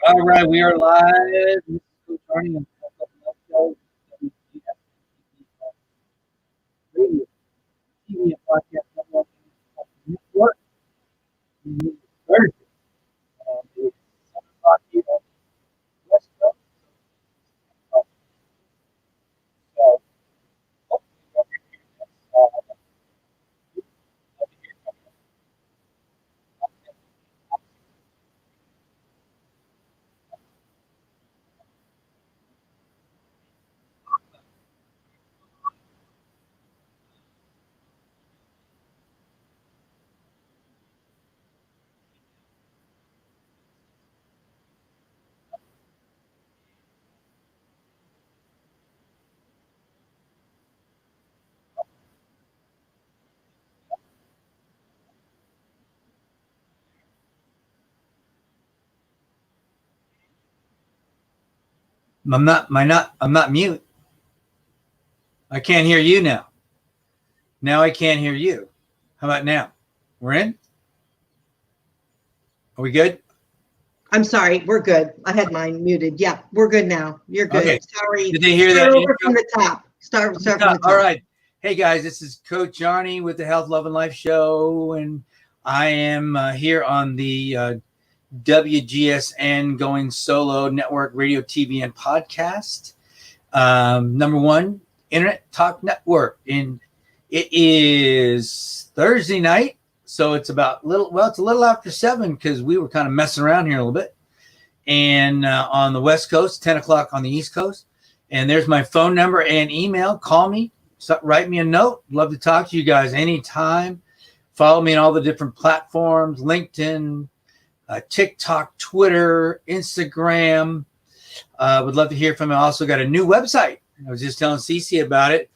All right, we are live. This is Coach Arnie on the show, WGSN-DB, radio, TV, and podcast network. Thursday. It's 7 o'clock here on the West Coast. So, hopefully, we'll get here next. Love to hear from you. I'm not mute. I can't hear you now. Now I can't hear you. How about now? We're in? Are we good? I'm sorry, we're good. I had mine muted. Yeah, we're good now. You're good. Okay. Sorry. Did they hear Start that? over from the top. Start from the top. All right. Hey guys, this is Coach Arnie with the Health, Love, and Life Show, and I am here on the WGSN Going Solo Network Radio, TV, and Podcast. Number one Internet Talk Network, and it is Thursday night, so it's about it's a little after 7 because we were kind of messing around here a little bit, and on the West Coast, 10 o'clock on the East Coast. And there's my phone number and email. Call me, write me a note. Love to talk to you guys anytime. Follow me on all the different platforms: LinkedIn, TikTok, Twitter, Instagram. Would love to hear from you. I also got a new website. I was just telling Cece about it.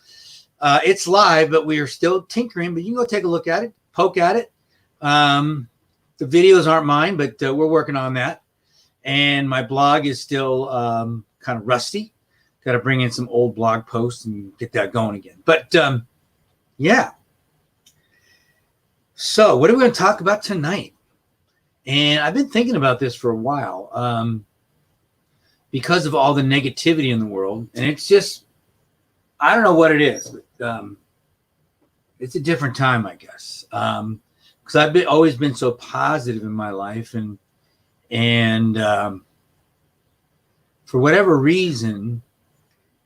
It's live, but we are still tinkering. But you can go take a look at it, poke at it. The videos aren't mine, but we're working on that. And my blog is still kind of rusty. Got to bring in some old blog posts and get that going again. But yeah. So what are we going to talk about tonight? And I've been thinking about this for a while because of all the negativity in the world. And it's just, I don't know what it is, but it's a different time, I guess. Because I've always been so positive in my life. And for whatever reason,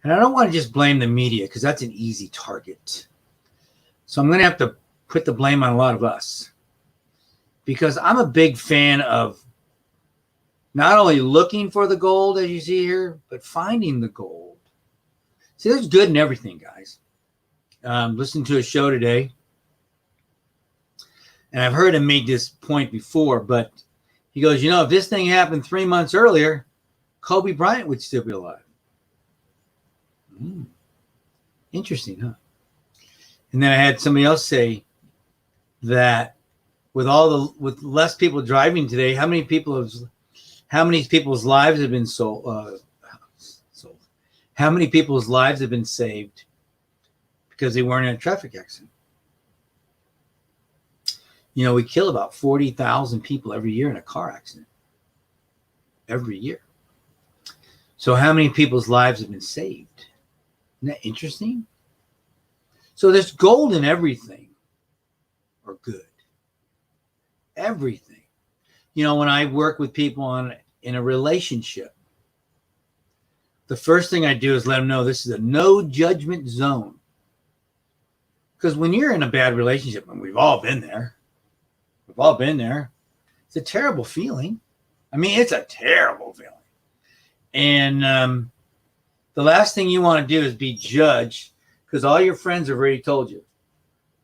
and I don't want to just blame the media because that's an easy target. So I'm going to have to put the blame on a lot of us, because I'm a big fan of not only looking for the gold, as you see here, but finding the gold. See, there's good in everything, guys. Listened to a show today, and I've heard him make this point before, but he goes, if this thing happened 3 months earlier, Kobe Bryant would still be alive. Interesting, huh? And then I had somebody else say that with less people driving today, how many people's lives have been sold? How many people's lives have been saved because they weren't in a traffic accident? We kill about 40,000 people every year in a car accident. Every year. So how many people's lives have been saved? Isn't that interesting? So there's gold in everything, or good. Everything. When I work with people in a relationship, the first thing I do is let them know this is a no judgment zone. Because when you're in a bad relationship, and we've all been there, it's a terrible feeling. I mean, it's a terrible feeling. And the last thing you want to do is be judged, because all your friends have already told you.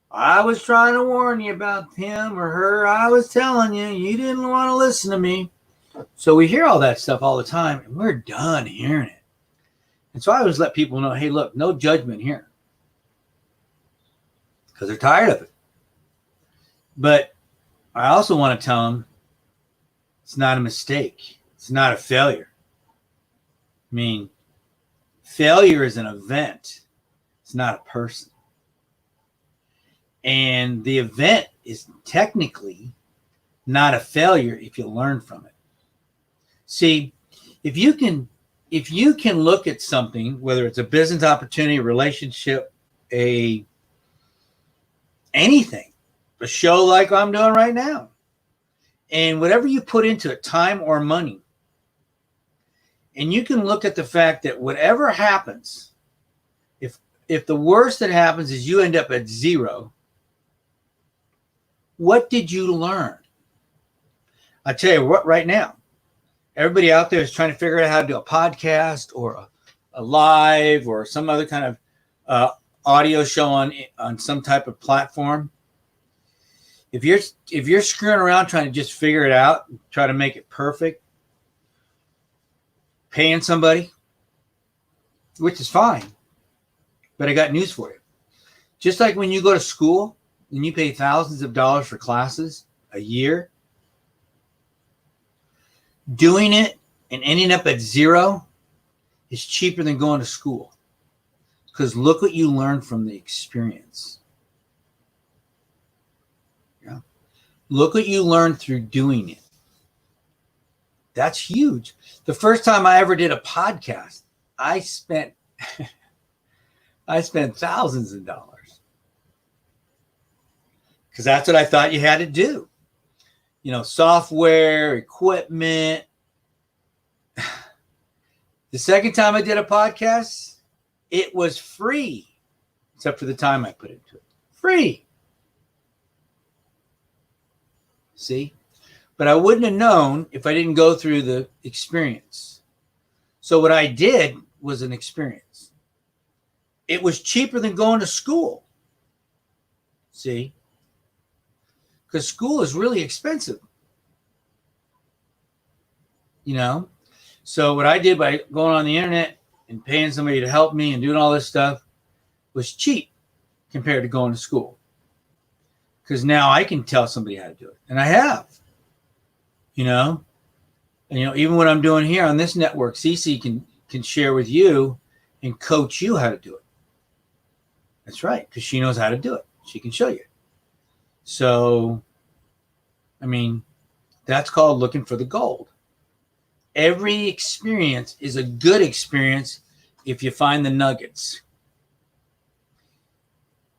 I was trying to warn you about him or her. I was telling you, you didn't want to listen to me. So we hear all that stuff all the time, and we're done hearing it. And so I always let people know, hey, look, no judgment here. Because they're tired of it. But I also want to tell them it's not a mistake. It's not a failure. I mean, failure is an event. It's not a person. And the event is technically not a failure if you learn from it. See, if you can look at something, whether it's a business opportunity, a relationship, anything, a show like I'm doing right now, and whatever you put into it, time or money, and you can look at the fact that whatever happens, if the worst that happens is you end up at zero, what did you learn? I tell you what, right now, everybody out there is trying to figure out how to do a podcast or a live or some other kind of audio show on some type of platform. If you're screwing around trying to just figure it out, try to make it perfect, paying somebody, which is fine, but I got news for you. Just like when you go to school and you pay thousands of dollars for classes a year, doing it and ending up at zero is cheaper than going to school. Because look what you learned from the experience. Yeah. Look what you learned through doing it. That's huge. The first time I ever did a podcast, I spent thousands of dollars. Because that's what I thought you had to do. You know, software, equipment. The second time I did a podcast, it was free, except for the time I put into it. Free. See? But I wouldn't have known if I didn't go through the experience. So what I did was an experience. It was cheaper than going to school. See? Because school is really expensive. You know? So what I did by going on the internet and paying somebody to help me and doing all this stuff was cheap compared to going to school. Because now I can tell somebody how to do it. And I have. You know? And, you know, even what I'm doing here on this network, Cece can share with you and coach you how to do it. That's right. Because she knows how to do it. She can show you. So, I mean, that's called looking for the gold. Every experience is a good experience if you find the nuggets.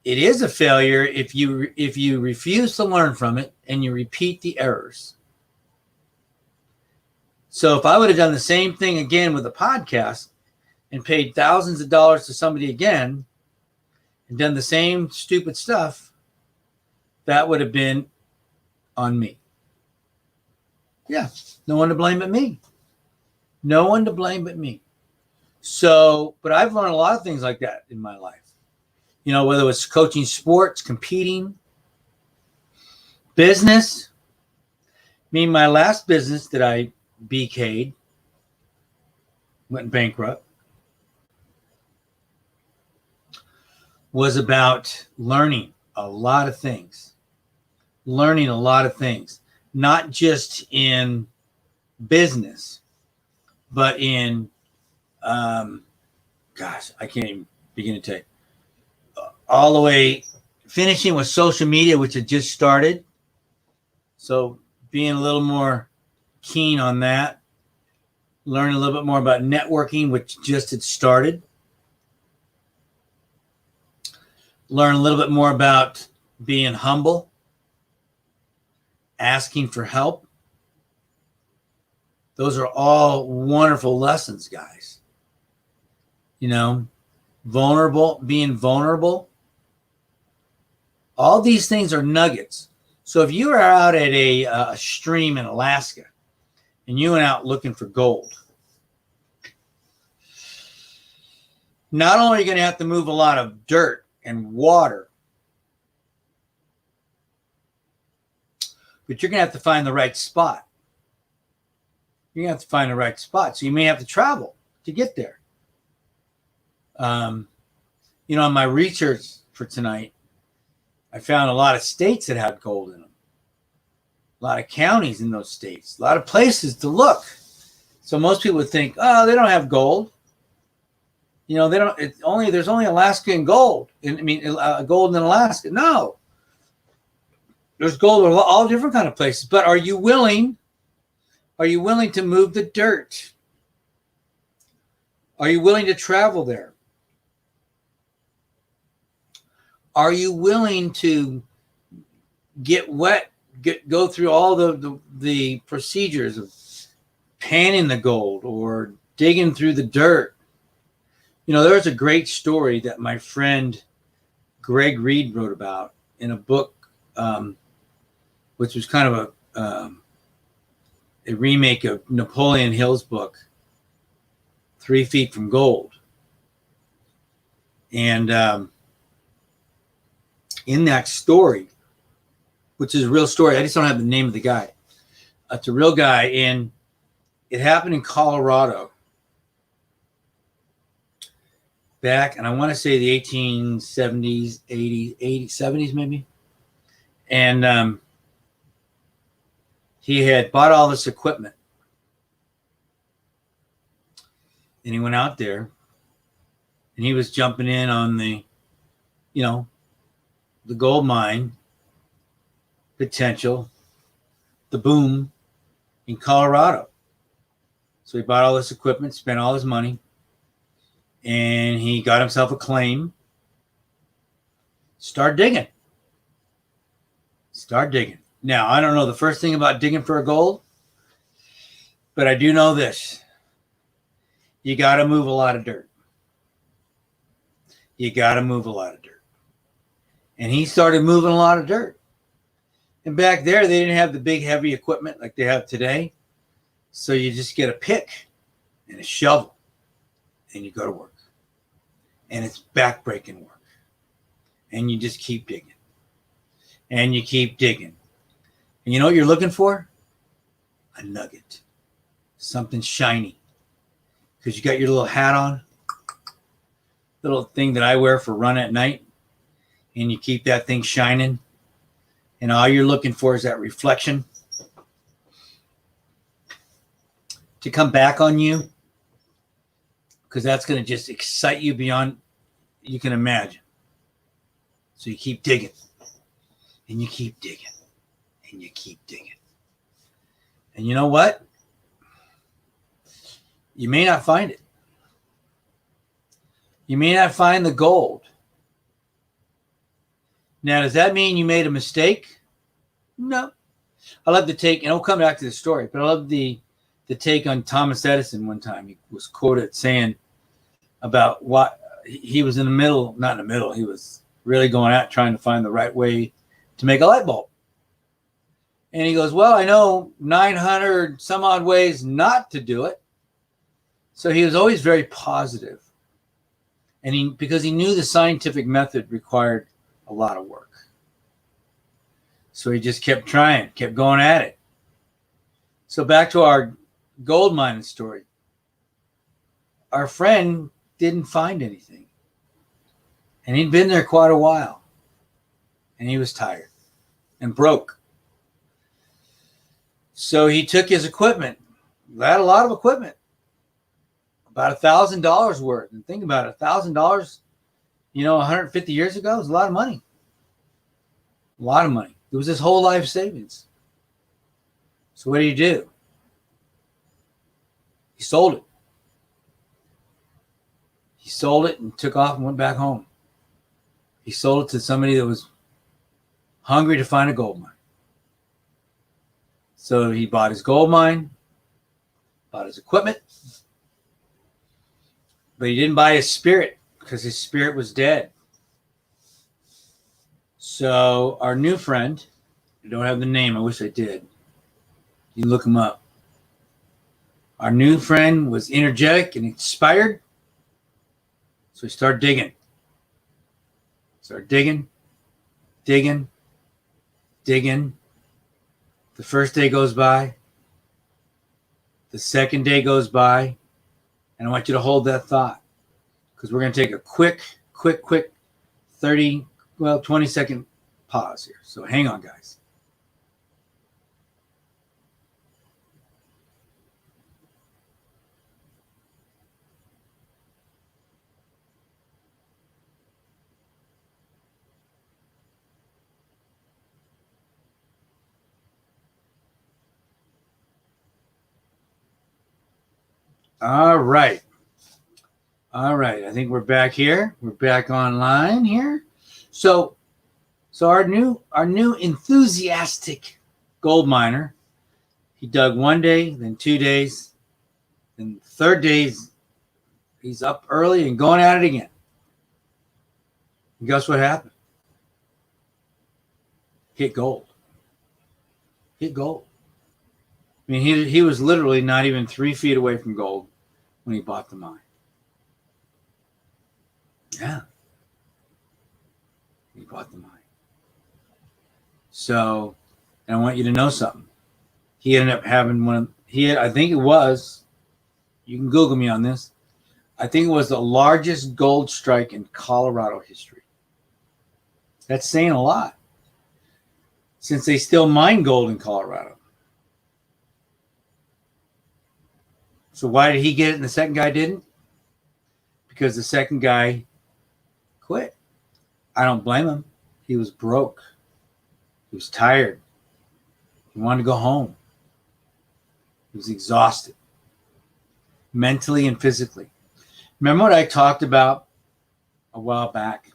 It is a failure if you refuse to learn from it and you repeat the errors. So if I would have done the same thing again with a podcast and paid thousands of dollars to somebody again and done the same stupid stuff, that would have been on me. Yeah, no one to blame but me. No one to blame but me. So, but I've learned a lot of things like that in my life. You know, whether it's coaching sports, competing, business. I mean, my last business that I BK'd, went bankrupt, was about learning a lot of things. Learning a lot of things. Not just in business, but in, gosh, I can't even begin to tell you. All the way finishing with social media, which had just started. So being a little more keen on that. Learning a little bit more about networking, which just had started. Learn a little bit more about being humble. Asking for help. Those are all wonderful lessons, guys. You know, being vulnerable. All these things are nuggets. So if you are out at a stream in Alaska and you went out looking for gold, not only are you going to have to move a lot of dirt and water, but you're going to have to find the right spot. You're going to have to find the right spot. So you may have to travel to get there. You know, in my research for tonight, I found a lot of states that had gold in them. A lot of counties in those states. A lot of places to look. So most people would think, oh, they don't have gold. You know, they don't. There's only Alaskan gold. Gold in Alaska. No. There's gold in all different kind of places. But are you willing Are you willing to move the dirt? Are you willing to travel there? Are you willing to get wet, go through all the procedures of panning the gold or digging through the dirt? You know, there's a great story that my friend Greg Reed wrote about in a book, which was kind of a remake of Napoleon Hill's book, 3 Feet from Gold. And in that story, which is a real story, I just don't have the name of the guy. It's a real guy, and it happened in Colorado back, and I want to say the 1870s, 80s, 70s maybe. And he had bought all this equipment, and he went out there, and he was jumping in on the, you know, the gold mine potential, the boom in Colorado. So he bought all this equipment, spent all his money, and he got himself a claim. Start digging. Now, I don't know the first thing about digging for gold, but I do know this. You got to move a lot of dirt. And he started moving a lot of dirt. And back there, they didn't have the big, heavy equipment like they have today. So you just get a pick and a shovel, and you go to work. And it's back-breaking work. And you just keep digging. And you keep digging. And you know what you're looking for? A nugget. Something shiny. Because you got your little hat on. Little thing that I wear for run at night. And you keep that thing shining. And all you're looking for is that reflection to come back on you, because that's going to just excite you beyond you can imagine. So you keep digging, and you keep digging, and you keep digging. And you know what? You may not find it. You may not find the gold. Now, does that mean you made a mistake? No. I love the take, and I'll come back to the story, but I love the take on Thomas Edison one time. He was quoted saying about what he was in the middle, not in the middle, he was really going out trying to find the right way to make a light bulb. And he goes, well, I know 900 some odd ways not to do it. So he was always very positive. And because he knew the scientific method required a lot of work. So he just kept trying, kept going at it. So back to our gold mining story. Our friend didn't find anything. And he'd been there quite a while. And he was tired and broke. So he took his equipment. He had a lot of equipment. About $1,000 worth. And think about it, $1,000, 150 years ago was a lot of money. A lot of money. It was his whole life savings. So what do? He sold it. He sold it and took off and went back home. He sold it to somebody that was hungry to find a gold mine. So he bought his gold mine, bought his equipment, but he didn't buy his spirit because his spirit was dead. So our new friend, I don't have the name, I wish I did. You can look him up. Our new friend was energetic and inspired. So he started digging. Digging. The first day goes by. The second day goes by. And I want you to hold that thought, because we're going to take a quick 20-second pause here. So hang on, guys. All right. All right. I think we're back here. We're back online here. So our new enthusiastic gold miner, he dug one day, then 2 days, then the third day he's up early and going at it again. And guess what happened? Hit gold. Hit gold. I mean, he was literally not even 3 feet away from gold when he bought the mine. Yeah. He bought the mine. So, and I want you to know something. He ended up having I think it was, you can Google me on this, I think it was the largest gold strike in Colorado history. That's saying a lot, since they still mine gold in Colorado. So why did he get it and the second guy didn't? Because the second guy quit. I don't blame him. He was broke. He was tired. He wanted to go home. He was exhausted, mentally and physically. Remember what I talked about a while back?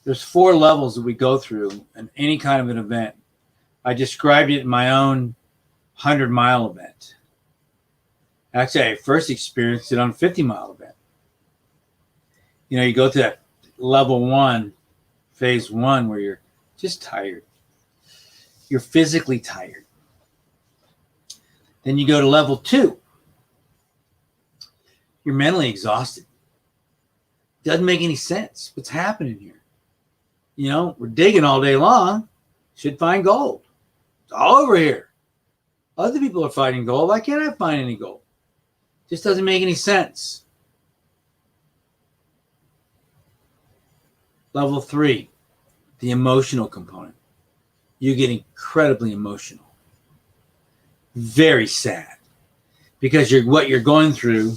There's 4 levels that we go through in any kind of an event. I described it in my own 100-mile event. Actually, I first experienced it on a 50-mile event. You know, you go to that level 1, phase 1, where you're just tired. You're physically tired. Then you go to level 2. You're mentally exhausted. Doesn't make any sense. What's happening here? You know, we're digging all day long. Should find gold. It's all over here. Other people are finding gold. Why can't I find any gold? Just doesn't make any sense. Level 3, the emotional component. You get incredibly emotional. Very sad. Because what you're going through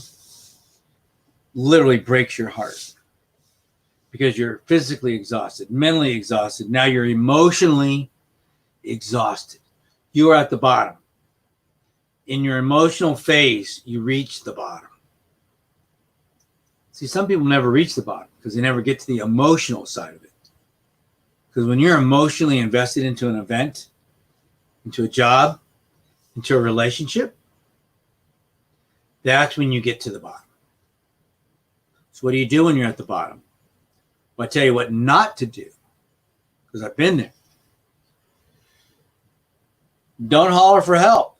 literally breaks your heart. Because you're physically exhausted, mentally exhausted. Now you're emotionally exhausted. You are at the bottom. In your emotional phase, you reach the bottom. See, some people never reach the bottom because they never get to the emotional side of it. Because when you're emotionally invested into an event, into a job, into a relationship, that's when you get to the bottom. So what do you do when you're at the bottom? Well, I tell you what not to do, because I've been there. Don't holler for help.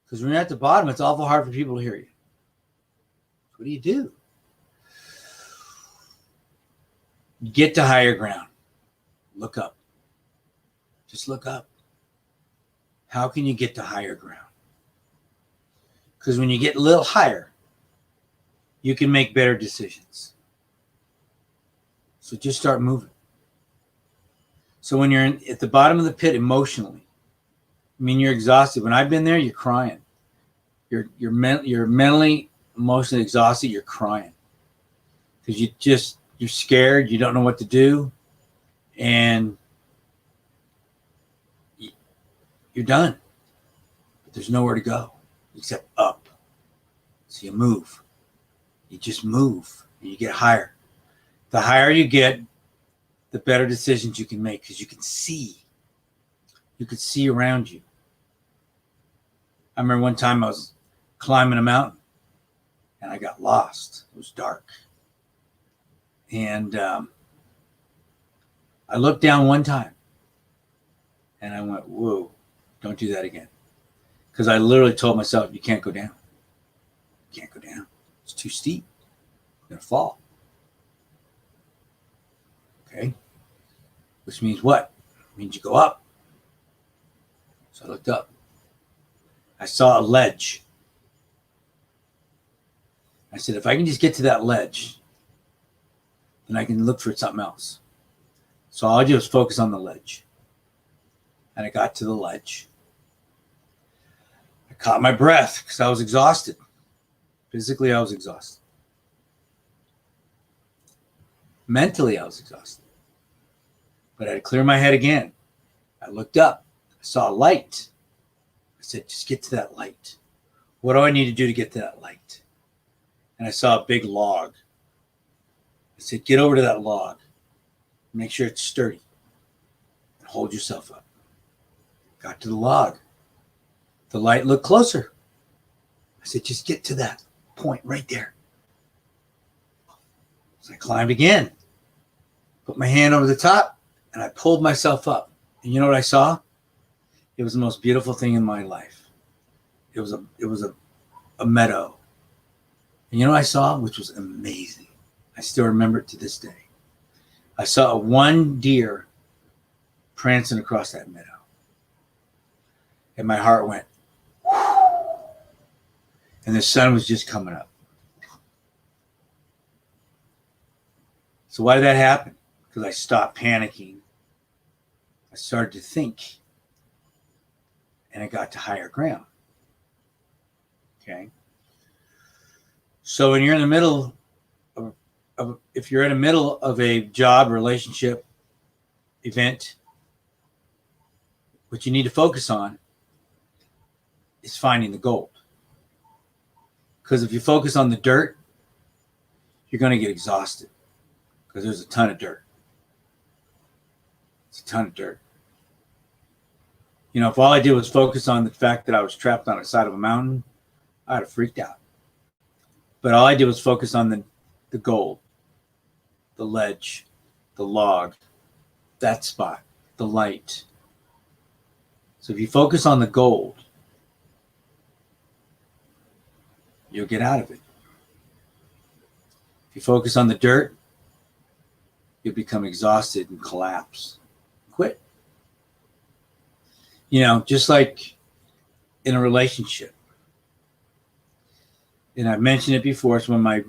Because when you're at the bottom, it's awful hard for people to hear you. What do you do? Get to higher ground. Look up. Just look up. How can you get to higher ground? Because when you get a little higher, you can make better decisions. So just start moving. So when you're at the bottom of the pit emotionally, I mean, you're exhausted. When I've been there, you're crying. You're mentally, emotionally exhausted. You're crying because you're scared. You don't know what to do, and you're done. But there's nowhere to go except up. So you move. You just move, and you get higher. The higher you get, the better decisions you can make because you can see. You could see around you. I remember one time I was climbing a mountain and I got lost. It was dark. And I looked down one time and I went, whoa, don't do that again. Because I literally told myself, you can't go down. You can't go down. It's too steep. You're going to fall. Okay. Which means what? It means you go up. So I looked up. I saw a ledge. I said, if I can just get to that ledge, then I can look for something else. So all I did was focus on the ledge. And I got to the ledge. I caught my breath because I was exhausted. Physically, I was exhausted. Mentally, I was exhausted. But I had to clear my head again. I looked up. I saw a light. I said, just get to that light. What do I need to do to get to that light? And I saw a big log. I said, get over to that log. Make sure it's sturdy. And hold yourself up. Got to the log. The light looked closer. I said, just get to that point right there. So I climbed again. Put my hand over the top, and I pulled myself up. And you know what I saw? It was the most beautiful thing in my life. It was a meadow. And you know what I saw? Which was amazing. I still remember it to this day. I saw one deer prancing across that meadow. And my heart went, whew. And the sun was just coming up. So why did that happen? Because I stopped panicking. I started to think. And I got to higher ground. Okay. So when you're in the middle if you're in the middle of a job, relationship, event, what you need to focus on is finding the gold. Because if you focus on the dirt, you're going to get exhausted because there's a ton of dirt. It's a ton of dirt. You know, if all I did was focus on the fact that I was trapped on the side of a mountain, I'd have freaked out. But all I did was focus on the gold, the ledge, the log, that spot, the light. So if you focus on the gold, you'll get out of it. If you focus on the dirt, you'll become exhausted and collapse. Quit. You know, just like in a relationship. And I've mentioned it before. It's one of my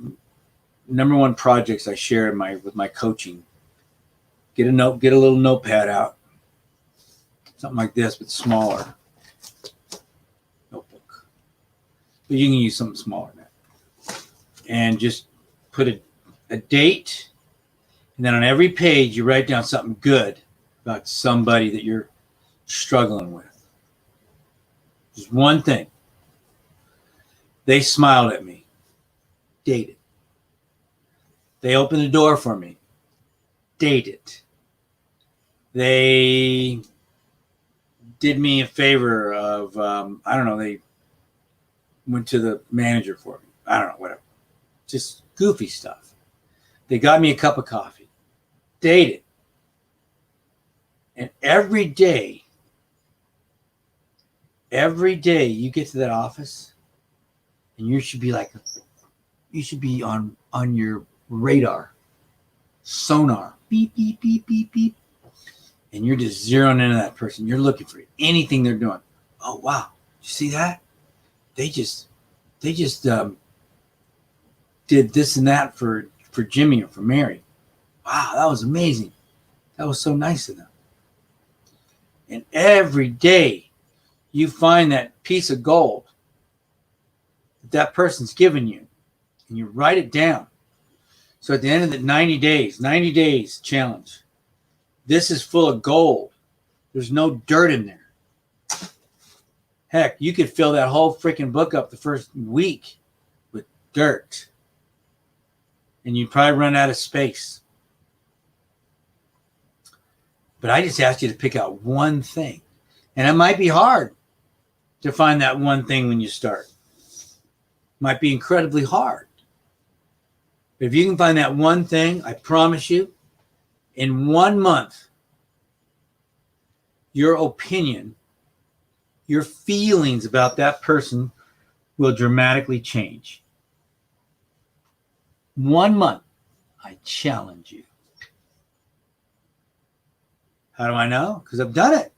number one projects I share with my coaching. Get a little notepad out. Something like this, but smaller. Notebook. But you can use something smaller than that. And just put a date. And then on every page, you write down something good about somebody that you're struggling with. Just one thing. They smiled at me. Date it. They opened the door for me. Date it. They did me a favor of, I don't know, they went to the manager for me. I don't know, whatever. Just goofy stuff. They got me a cup of coffee. Date it. And every day you get to that office, and you should be on your radar, sonar, beep, beep, beep, beep, beep. And you're just zeroing into that person. You're looking for anything they're doing. Oh, wow. You see that? They just did this and that for Jimmy or for Mary. Wow, that was amazing. That was so nice of them. And every day you find that piece of gold that person's given you, and you write it down. So at the end of the 90 days challenge, this is full of gold. There's no dirt in there. Heck, you could fill that whole freaking book up the first week with dirt, and you'd probably run out of space. But I just asked you to pick out one thing. And it might be hard to find that one thing when you start. Might be incredibly hard. But if you can find that one thing, I promise you, in 1 month, your opinion, your feelings about that person will dramatically change. 1 month, I challenge you. How do I know? Because I've done it.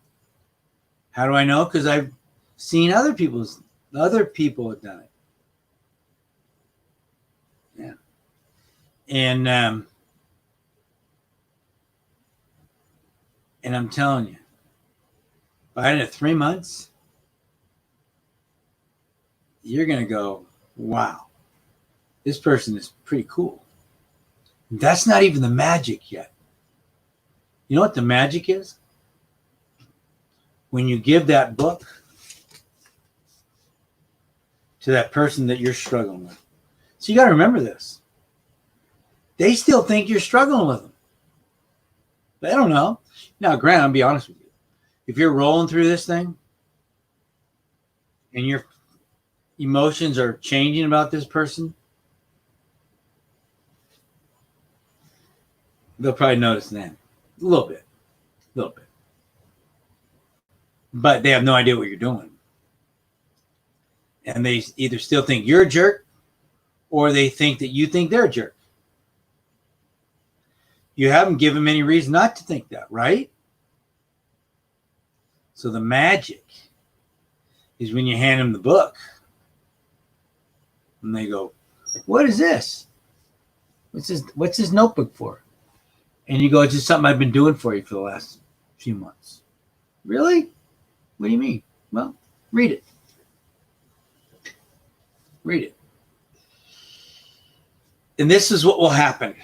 How do I know? Because I've seen other people have done it. Yeah. And I'm telling you, by the end of 3 months, you're going to go, wow, this person is pretty cool. That's not even the magic yet. You know what the magic is? When you give that book to that person that you're struggling with. So you got to remember this. They still think you're struggling with them. They don't know. Now, granted, I'll be honest with you. If you're rolling through this thing and your emotions are changing about this person, they'll probably notice then. A little bit. But they have no idea what you're doing. And they either still think you're a jerk or they think that you think they're a jerk. You haven't given them any reason not to think that, right? So the magic is when you hand them the book and they go, what is this? What's this notebook for? And you go, it's just something I've been doing for you for the last few months. Really? What do you mean? Well, read it. Read it. And this is what will happen.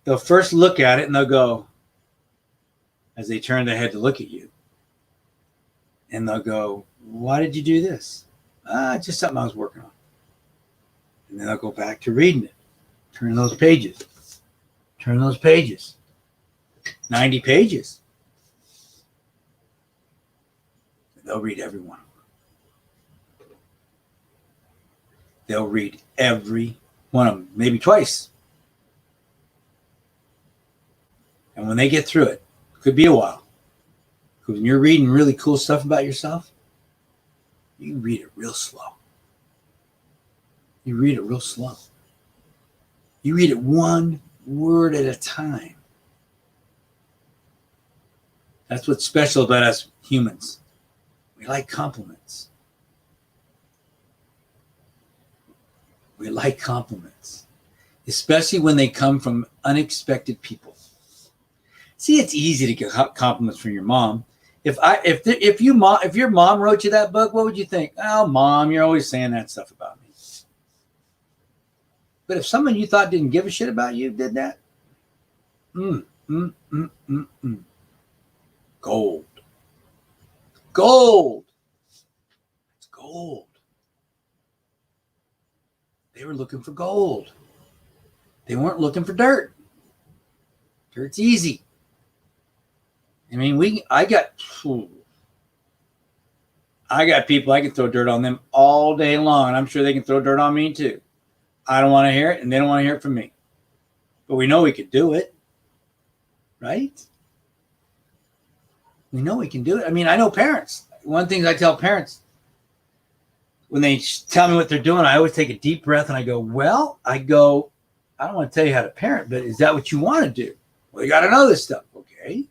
They'll first look at it and they'll go, as they turn their head to look at you, and they'll go, why did you do this? Just something I was working on. And then they'll go back to reading it. Turn those pages. 90 pages. They'll read every one of them. They'll read every one of them, maybe twice. And when they get through it, could be a while. Because when you're reading really cool stuff about yourself, you read it real slow. You read it one word at a time. That's what's special about us humans. We like compliments. Especially when they come from unexpected people. See, it's easy to get compliments from your mom. If your mom wrote you that book, what would you think? Oh, Mom, you're always saying that stuff about me. But if someone you thought didn't give a shit about you did that, gold. It's gold. They were looking for gold. They weren't looking for dirt. Dirt's easy. I mean, I got people, I can throw dirt on them all day long, and I'm sure they can throw dirt on me too. I don't want to hear it, and they don't want to hear it from me. But we know we could do it, right? We know we can do it. I mean, I know parents. One thing I tell parents, when they tell me what they're doing, I always take a deep breath, and I go, I don't want to tell you how to parent, but is that what you want to do? Well, you got to know this stuff, okay?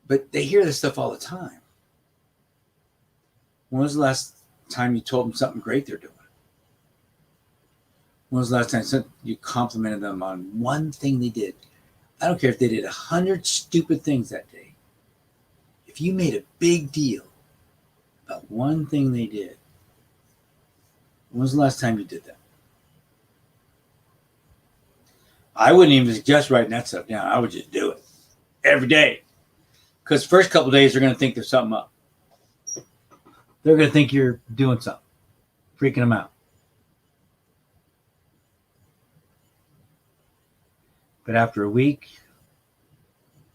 But they hear this stuff all the time. When was the last time you told them something great they're doing? When was the last time you complimented them on one thing they did? I don't care if they did 100 stupid things that day. If you made a big deal about one thing they did, when was the last time you did that? I wouldn't even suggest writing that stuff down. I would just do it every day. Because the first couple of days, they're going to think there's something up. They're going to think you're doing something, freaking them out. But after a week,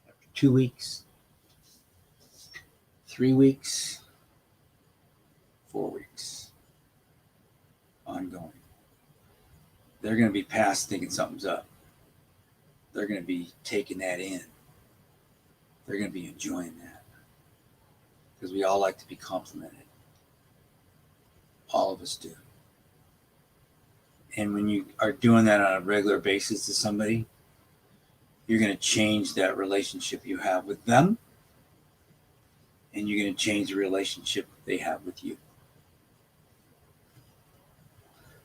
after 2 weeks, 3 weeks, 4 weeks, ongoing, they're going to be past thinking something's up. They're going to be taking that in. They're going to be enjoying that. Because we all like to be complimented. All of us do. And when you are doing that on a regular basis to somebody, you're going to change that relationship you have with them. And you're going to change the relationship they have with you.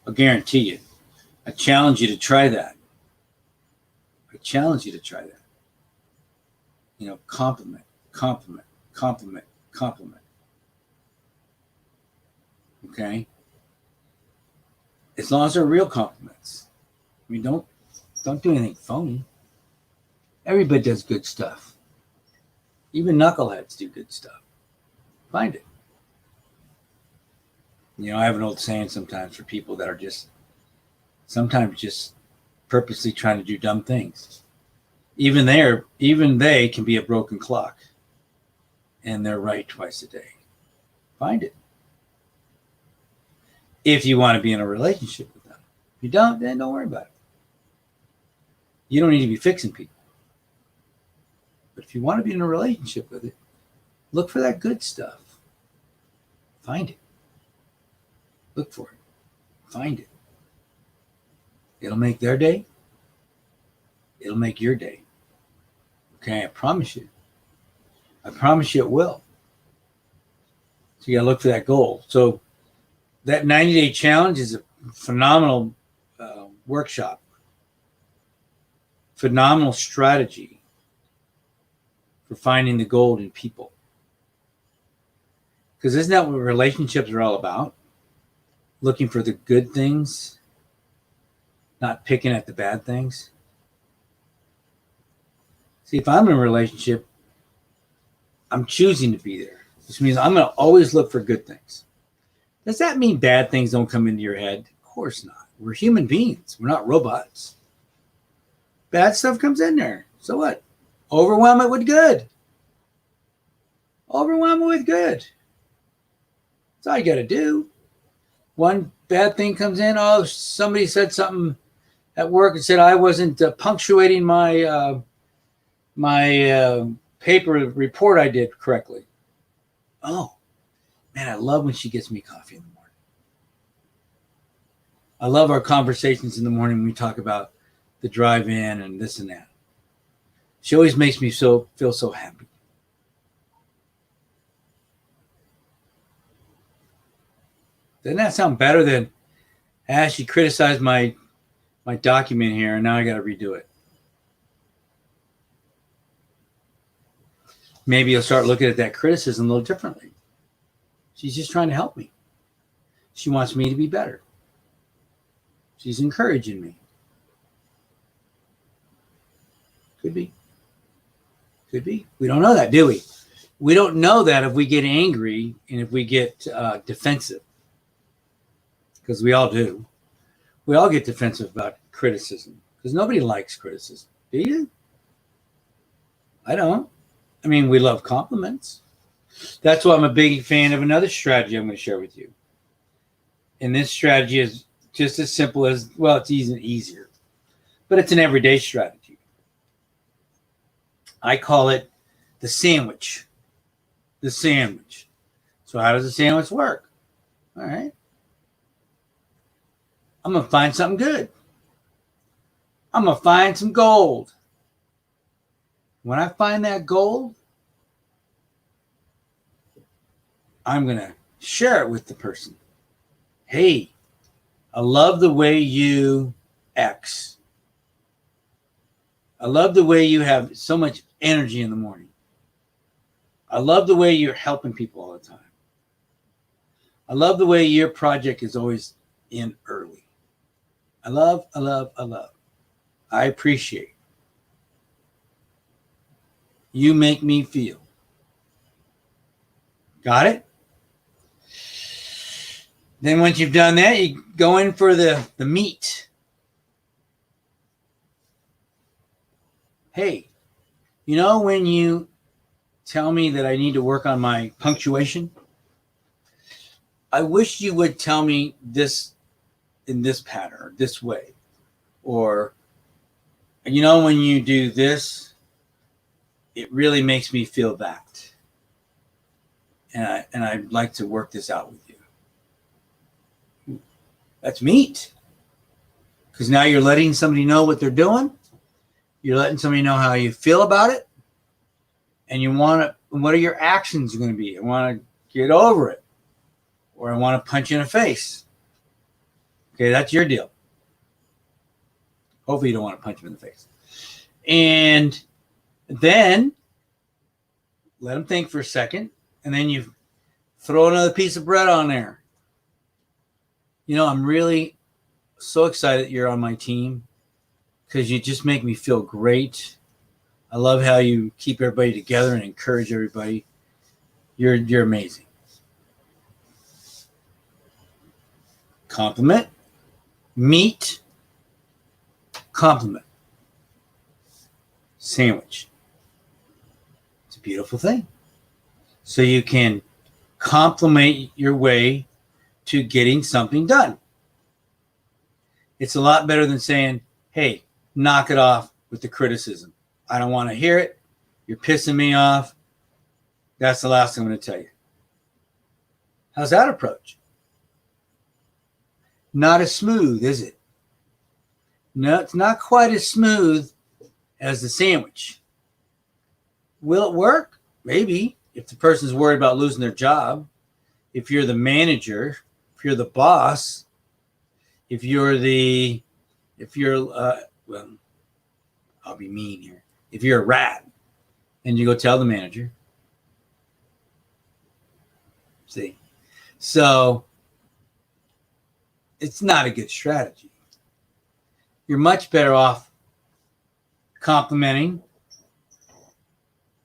I'll guarantee you. I challenge you to try that. You know, compliment. Okay? As long as they're real compliments. I mean, don't do anything phony. Everybody does good stuff. Even knuckleheads do good stuff. Find it. You know, I have an old saying sometimes for people that are sometimes just purposely trying to do dumb things. Even they can be a broken clock, and they're right twice a day. Find it. If you want to be in a relationship with them. If you don't, then don't worry about it. You don't need to be fixing people. But if you want to be in a relationship with it, look for that good stuff. Find it. Look for it. Find it. It'll make their day. It'll make your day. Okay, I promise you. I promise you it will. So you got to look for that goal. So that 90-day challenge is a phenomenal workshop. Phenomenal strategy for finding the gold in people. Because isn't that what relationships are all about? Looking for the good things, not picking at the bad things. See, if I'm in a relationship, I'm choosing to be there, which means I'm going to always look for good things. Does that mean bad things don't come into your head? Of course not. We're human beings. We're not robots. Bad stuff comes in there. So what? Overwhelm it with good. Overwhelm it with good. That's all you got to do. One bad thing comes in. Oh, somebody said something at work and said I wasn't punctuating my paper report I did correctly. Oh, man, I love when she gets me coffee in the morning. I love our conversations in the morning when we talk about the drive-in and this and that. She always makes me feel so happy. Doesn't that sound better than, she criticized my document here and now I got to redo it? Maybe you'll start looking at that criticism a little differently. She's just trying to help me. She wants me to be better. She's encouraging me. Could be. Could be. We don't know that, do we? We don't know that if we get angry and if we get defensive. Because we all do. We all get defensive about criticism. Because nobody likes criticism. Do you? I don't. I mean, we love compliments. That's why I'm a big fan of another strategy I'm going to share with you. And this strategy is just as simple as, well, it's easier. But it's an everyday strategy. I call it the sandwich. The sandwich. So how does the sandwich work? All right. I'm going to find something good. I'm going to find some gold. When I find that gold, I'm going to share it with the person. Hey, I love the way you X. I love the way you have so much energy in the morning. I love the way you're helping people all the time. I love the way your project is always in early. I love. I appreciate. You make me feel. Got it? Then once you've done that, you go in for the meat. Hey, you know when you tell me that I need to work on my punctuation? I wish you would tell me this in this pattern, or this way. Or, you know, when you do this, it really makes me feel that. And I'd like to work this out with you. That's meat. Because now you're letting somebody know what they're doing. You're letting somebody know how you feel about it. And you want to, what are your actions going to be? I want to get over it. Or I want to punch you in the face. Okay, that's your deal. Hopefully you don't want to punch him in the face. And then let them think for a second. And then you throw another piece of bread on there. You know, I'm really so excited you're on my team because you just make me feel great. I love how you keep everybody together and encourage everybody. You're amazing. Compliment, meet, compliment. Sandwich. It's a beautiful thing. So you can compliment your way to getting something done. It's a lot better than saying, hey, knock it off with the criticism. I don't want to hear it. You're pissing me off. That's the last thing I'm going to tell you. How's that approach? Not as smooth, is it? No, it's not quite as smooth as the sandwich. Will it work? Maybe. If the person's worried about losing their job, if you're the manager, if you're the boss, well, I'll be mean here. If you're a rat and you go tell the manager, see, so it's not a good strategy. You're much better off complimenting,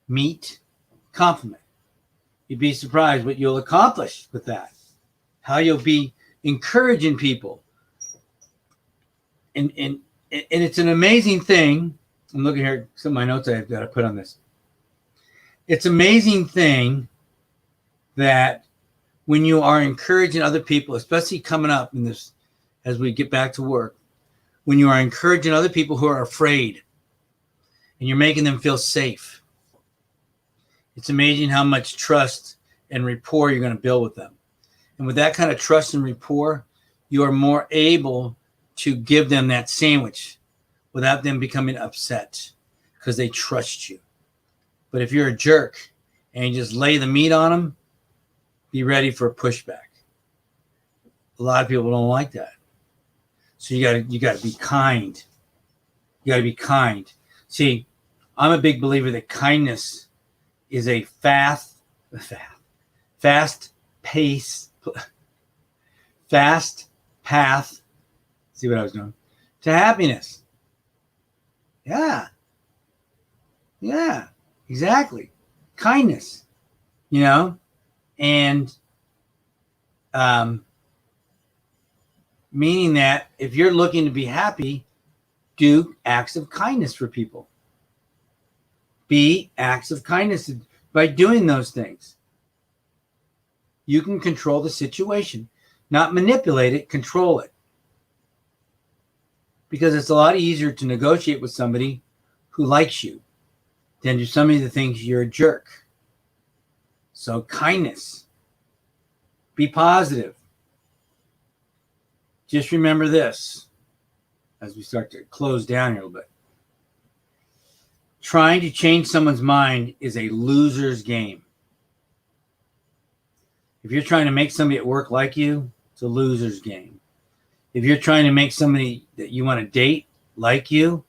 meet, compliment. You'd be surprised what you'll accomplish with that, how you'll be encouraging people. And it's an amazing thing. I'm looking here, some of my notes I've got to put on this. It's an amazing thing that when you are encouraging other people, especially coming up in this, as we get back to work, when you are encouraging other people who are afraid and you're making them feel safe, it's amazing how much trust and rapport you're going to build with them. And with that kind of trust and rapport, you are more able to give them that sandwich without them becoming upset because they trust you. But if you're a jerk and you just lay the meat on them, be ready for a pushback. A lot of people don't like that. So you got to be kind. You got to be kind. See, I'm a big believer that kindness is a fast path. See what I was doing? To happiness. Yeah, exactly. Kindness, and meaning that if you're looking to be happy, do acts of kindness for people. Be acts of kindness. By doing those things, you can control the situation, not manipulate it, control it. Because it's a lot easier to negotiate with somebody who likes you than to somebody that thinks you're a jerk. So kindness. Be positive. Just remember this as we start to close down here a little bit. Trying to change someone's mind is a loser's game. If you're trying to make somebody at work like you, it's a loser's game. If you're trying to make somebody that you want to date like you,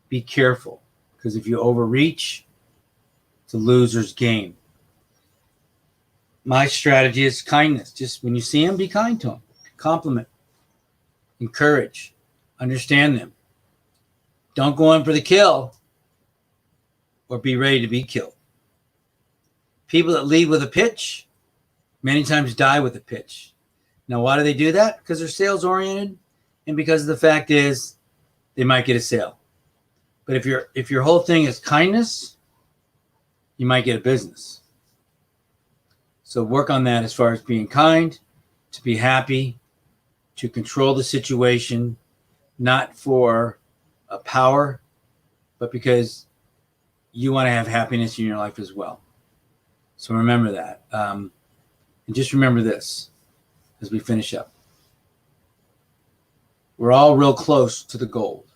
be careful. Because if you overreach, it's a loser's game. My strategy is kindness. Just when you see them, be kind to them. Compliment. Encourage. Understand them. Don't go in for the kill or be ready to be killed. People that lead with a pitch many times die with a pitch. Now, why do they do that? Because they're sales oriented, and because the fact is they might get a sale. But if your whole thing is kindness, you might get a business. So work on that as far as being kind, to be happy, to control the situation, not for a power, but because you want to have happiness in your life as well. So remember that. And just remember this as we finish up. We're all real close to the gold.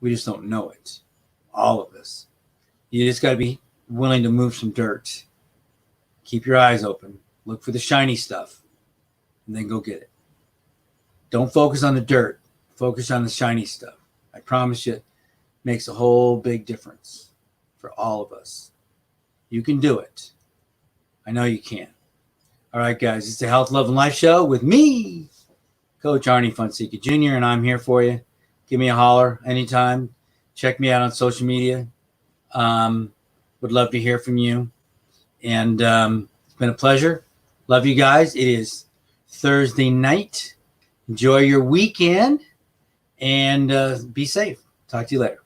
We just don't know it. All of us. You just got to be willing to move some dirt. Keep your eyes open. Look for the shiny stuff. And then go get it. Don't focus on the dirt. Focus on the shiny stuff. I promise you, it makes a whole big difference for all of us. You can do it. I know you can. All right, guys, it's the Health, Love, and Life Show with me, Coach Arnie Fonseca Jr., and I'm here for you. Give me a holler anytime. Check me out on social media. Would love to hear from you. And it's been a pleasure. Love you guys. It is Thursday night, Enjoy your weekend and be safe. Talk to you later.